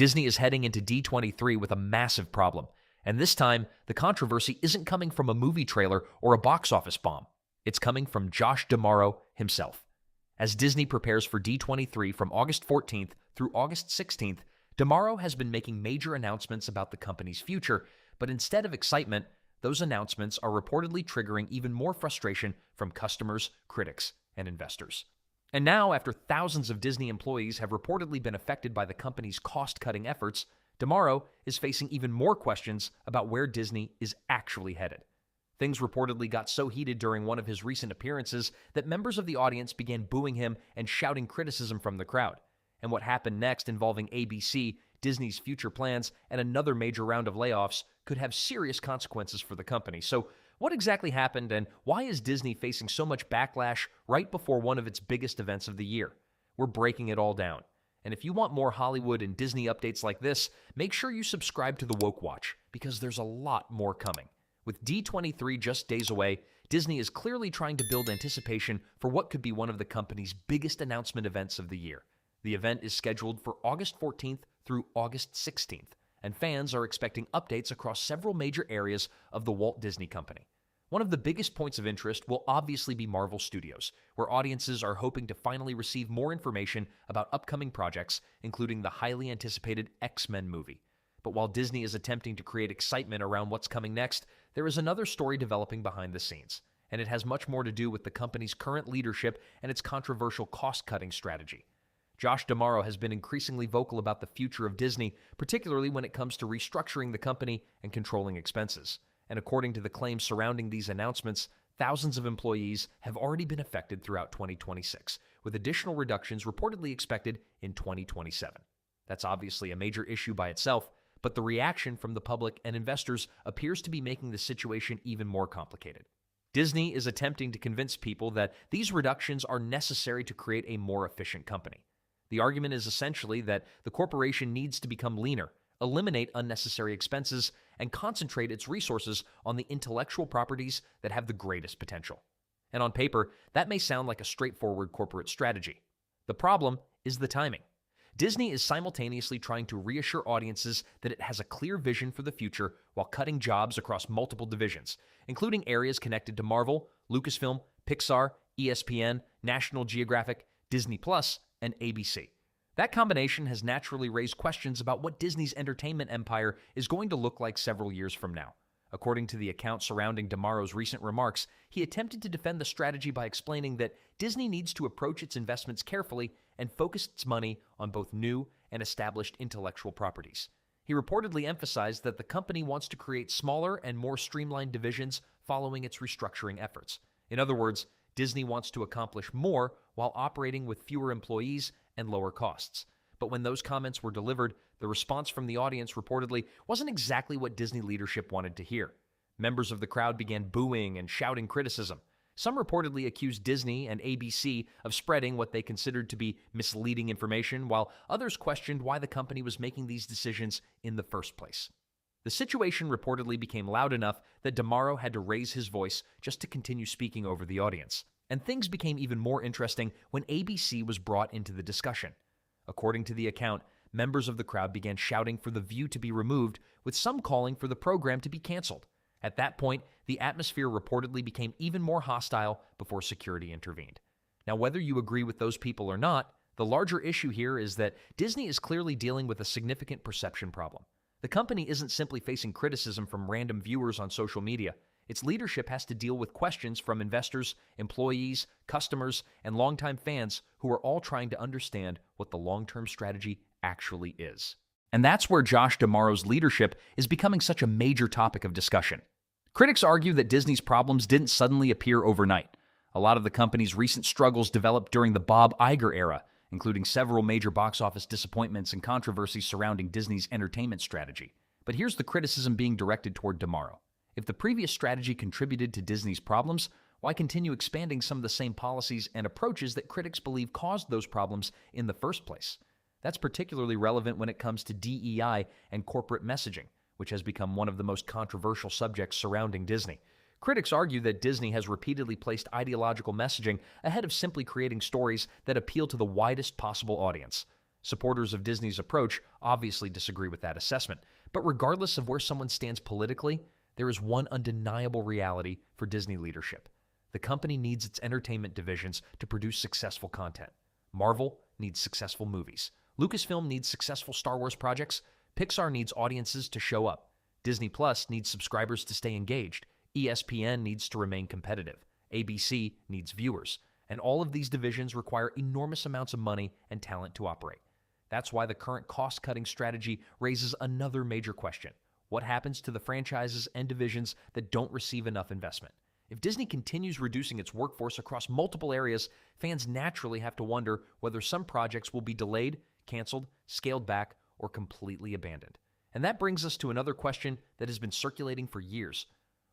Disney is heading into D23 with a massive problem. And this time, the controversy isn't coming from a movie trailer or a box office bomb. It's coming from Josh D'Amaro himself. As Disney prepares for D23 from August 14th through August 16th, D'Amaro has been making major announcements about the company's future, but instead of excitement, those announcements are reportedly triggering even more frustration from customers, critics, and investors. And now, after thousands of Disney employees have reportedly been affected by the company's cost-cutting efforts, D'Amaro is facing even more questions about where Disney is actually headed. Things reportedly got so heated during one of his recent appearances that members of the audience began booing him and shouting criticism from the crowd. And what happened next involving ABC, Disney's future plans, and another major round of layoffs could have serious consequences for the company. So what exactly happened, and why is Disney facing so much backlash right before one of its biggest events of the year? We're breaking it all down. And if you want more Hollywood and Disney updates like this, make sure you subscribe to the Woke Watch, because there's a lot more coming. With D23 just days away, Disney is clearly trying to build anticipation for what could be one of the company's biggest announcement events of the year. The event is scheduled for August 14th through August 16th, and fans are expecting updates across several major areas of the Walt Disney Company. One of the biggest points of interest will obviously be Marvel Studios, where audiences are hoping to finally receive more information about upcoming projects, including the highly anticipated X-Men movie. But while Disney is attempting to create excitement around what's coming next, there is another story developing behind the scenes, and it has much more to do with the company's current leadership and its controversial cost-cutting strategy. Josh D'Amaro has been increasingly vocal about the future of Disney, particularly when it comes to restructuring the company and controlling expenses. And according to the claims surrounding these announcements, thousands of employees have already been affected throughout 2026, with additional reductions reportedly expected in 2027. That's obviously a major issue by itself, but the reaction from the public and investors appears to be making the situation even more complicated. Disney is attempting to convince people that these reductions are necessary to create a more efficient company. The argument is essentially that the corporation needs to become leaner, eliminate unnecessary expenses, and concentrate its resources on the intellectual properties that have the greatest potential. And on paper, that may sound like a straightforward corporate strategy. The problem is the timing. Disney is simultaneously trying to reassure audiences that it has a clear vision for the future while cutting jobs across multiple divisions, including areas connected to Marvel, Lucasfilm, Pixar, ESPN, National Geographic, Disney+, and ABC. That combination has naturally raised questions about what Disney's entertainment empire is going to look like several years from now. According to the account surrounding D'Amaro's recent remarks, he attempted to defend the strategy by explaining that Disney needs to approach its investments carefully and focus its money on both new and established intellectual properties. He reportedly emphasized that the company wants to create smaller and more streamlined divisions following its restructuring efforts. In other words, Disney wants to accomplish more while operating with fewer employees and lower costs. But when those comments were delivered, the response from the audience reportedly wasn't exactly what Disney leadership wanted to hear. Members of the crowd began booing and shouting criticism. Some reportedly accused Disney and ABC of spreading what they considered to be misleading information, while others questioned why the company was making these decisions in the first place. The situation reportedly became loud enough that D'Amaro had to raise his voice just to continue speaking over the audience. And things became even more interesting when ABC was brought into the discussion. According to the account, members of the crowd began shouting for The View to be removed, with some calling for the program to be canceled. At that point, the atmosphere reportedly became even more hostile before security intervened. Now, whether you agree with those people or not, the larger issue here is that Disney is clearly dealing with a significant perception problem. The company isn't simply facing criticism from random viewers on social media. Its leadership has to deal with questions from investors, employees, customers, and longtime fans who are all trying to understand what the long-term strategy actually is. And that's where Josh D'Amaro's leadership is becoming such a major topic of discussion. Critics argue that Disney's problems didn't suddenly appear overnight. A lot of the company's recent struggles developed during the Bob Iger era, including several major box office disappointments and controversies surrounding Disney's entertainment strategy. But here's the criticism being directed toward D'Amaro. If the previous strategy contributed to Disney's problems, why continue expanding some of the same policies and approaches that critics believe caused those problems in the first place? That's particularly relevant when it comes to DEI and corporate messaging, which has become one of the most controversial subjects surrounding Disney. Critics argue that Disney has repeatedly placed ideological messaging ahead of simply creating stories that appeal to the widest possible audience. Supporters of Disney's approach obviously disagree with that assessment, but regardless of where someone stands politically, there is one undeniable reality for Disney leadership. The company needs its entertainment divisions to produce successful content. Marvel needs successful movies. Lucasfilm needs successful Star Wars projects. Pixar needs audiences to show up. Disney Plus needs subscribers to stay engaged. ESPN needs to remain competitive. ABC needs viewers. And all of these divisions require enormous amounts of money and talent to operate. That's why the current cost-cutting strategy raises another major question. What happens to the franchises and divisions that don't receive enough investment? If Disney continues reducing its workforce across multiple areas, fans naturally have to wonder whether some projects will be delayed, canceled, scaled back, or completely abandoned. And that brings us to another question that has been circulating for years.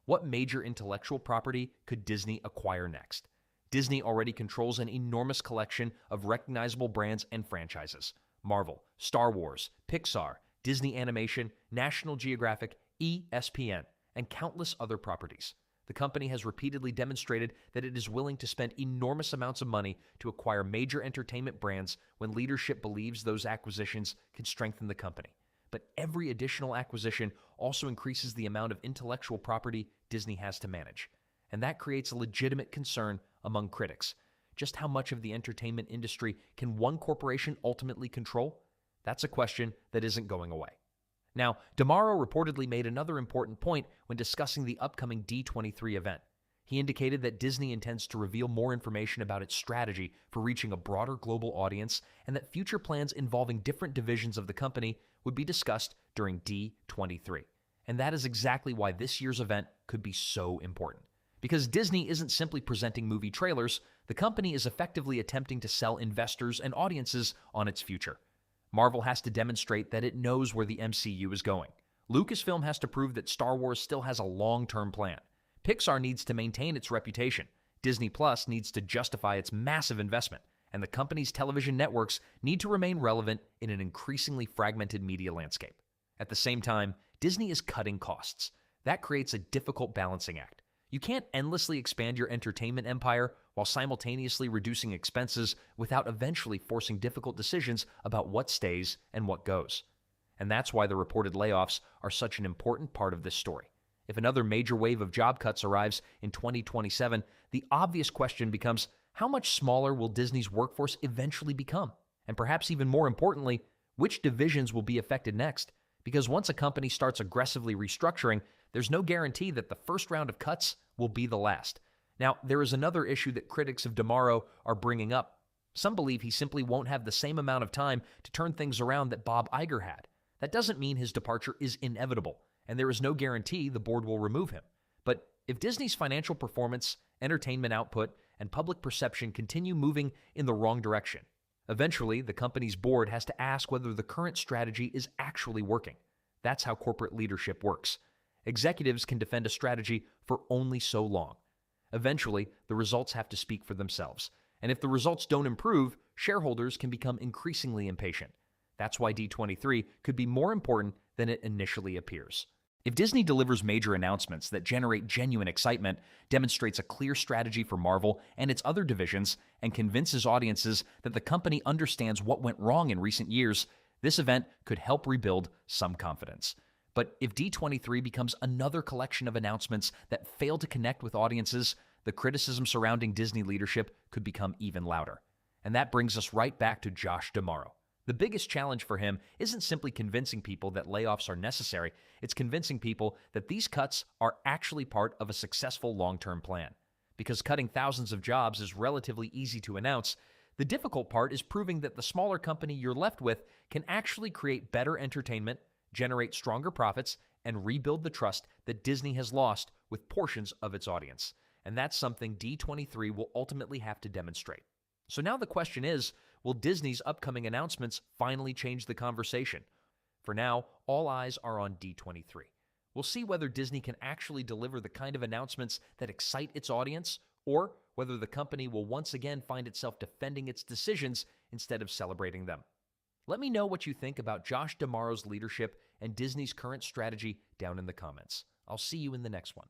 What major intellectual property could Disney acquire next? Disney already controls an enormous collection of recognizable brands and franchises. Marvel, Star Wars, Pixar, Disney Animation, National Geographic, ESPN, and countless other properties. The company has repeatedly demonstrated that it is willing to spend enormous amounts of money to acquire major entertainment brands when leadership believes those acquisitions can strengthen the company. But every additional acquisition also increases the amount of intellectual property Disney has to manage. And that creates a legitimate concern among critics. Just how much of the entertainment industry can one corporation ultimately control? That's a question that isn't going away. Now, DeMauro reportedly made another important point when discussing the upcoming D23 event. He indicated that Disney intends to reveal more information about its strategy for reaching a broader global audience and that future plans involving different divisions of the company would be discussed during D23. And that is exactly why this year's event could be so important. Because Disney isn't simply presenting movie trailers, the company is effectively attempting to sell investors and audiences on its future. Marvel has to demonstrate that it knows where the MCU is going. Lucasfilm has to prove that Star Wars still has a long-term plan. Pixar needs to maintain its reputation. Disney Plus needs to justify its massive investment. And the company's television networks need to remain relevant in an increasingly fragmented media landscape. At the same time, Disney is cutting costs. That creates a difficult balancing act. You can't endlessly expand your entertainment empire while simultaneously reducing expenses without eventually forcing difficult decisions about what stays and what goes. And that's why the reported layoffs are such an important part of this story. If another major wave of job cuts arrives in 2027, the obvious question becomes, how much smaller will Disney's workforce eventually become? And perhaps even more importantly, which divisions will be affected next? Because once a company starts aggressively restructuring, there's no guarantee that the first round of cuts will be the last. Now, there is another issue that critics of DeMauro are bringing up. Some believe he simply won't have the same amount of time to turn things around that Bob Iger had. That doesn't mean his departure is inevitable, and there is no guarantee the board will remove him. But if Disney's financial performance, entertainment output, and public perception continue moving in the wrong direction, eventually the company's board has to ask whether the current strategy is actually working. That's how corporate leadership works. Executives can defend a strategy for only so long. Eventually, the results have to speak for themselves. And if the results don't improve, shareholders can become increasingly impatient. That's why D23 could be more important than it initially appears. If Disney delivers major announcements that generate genuine excitement, demonstrates a clear strategy for Marvel and its other divisions, and convinces audiences that the company understands what went wrong in recent years, this event could help rebuild some confidence. But if D23 becomes another collection of announcements that fail to connect with audiences, the criticism surrounding Disney leadership could become even louder. And that brings us right back to Josh D'Amaro. The biggest challenge for him isn't simply convincing people that layoffs are necessary, it's convincing people that these cuts are actually part of a successful long-term plan. Because cutting thousands of jobs is relatively easy to announce, the difficult part is proving that the smaller company you're left with can actually create better entertainment, generate stronger profits, and rebuild the trust that Disney has lost with portions of its audience. And that's something D23 will ultimately have to demonstrate. So now the question is, will Disney's upcoming announcements finally change the conversation? For now, all eyes are on D23. We'll see whether Disney can actually deliver the kind of announcements that excite its audience, or whether the company will once again find itself defending its decisions instead of celebrating them. Let me know what you think about Josh D'Amaro's leadership and Disney's current strategy down in the comments. I'll see you in the next one.